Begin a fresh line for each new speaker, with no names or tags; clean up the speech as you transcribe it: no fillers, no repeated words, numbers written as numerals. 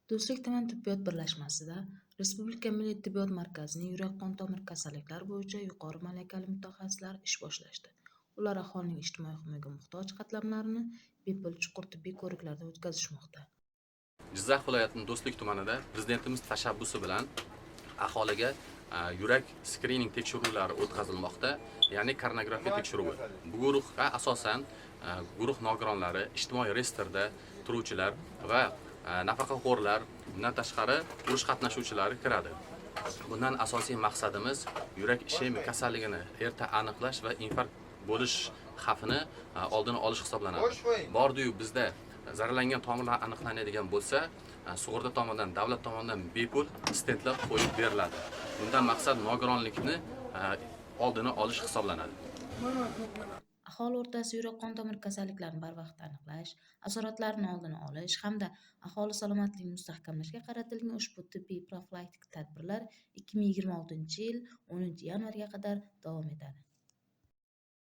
Do'stlik tuman tibbiyot birlashmasida Respublika milliy tibbiyot markazining yurak-qon tomir kasalliklari bo'yicha yuqori malakali mutaxassislari ish boshlashdi. Ular aholining ijtimoiy himoyaga muhtoj qatlamlarini bepul chuqur tibbiy ko'riklardan o'tkazishmoqda.
Jizzax viloyatining Do'stlik tumanida prezidentimiz tashabbusi bilan aholiga yurak skrining tekshiruvlari o'tkazilmoqda, ya'ni koronagrafiya tekshiruvi. Bu guruhga asosan guruh nogironlari, ijtimoiy reyestrda turuvchilar va nafaqaxo'rlar, bundan tashqari urush qatnashuvchilari kiradi. Bundan asosiy maqsadimiz yurak ishemik kasalligini erta aniqlash va infarkt bo'lish xavfini oldini olish hisoblanadi. Bordi-yu bizda zararlangan tomirlar aniqlanadigan bo'lsa, sug'urta tomonidan, davlat tomonidan bepul stentlar qo'yib beriladi. Bundan maqsad nogironlikni oldini olish hisoblanadi.
Aholi o'rtasida yurak-qon tomir kasalliklarini barvaqt aniqlash, asoratlarning oldini olish hamda aholi salomatligini mustahkamlashga qaratilgan ushbu tibbiy profilaktik tadbirlar 2026-yil 10 yanvarga qadar davom etadi.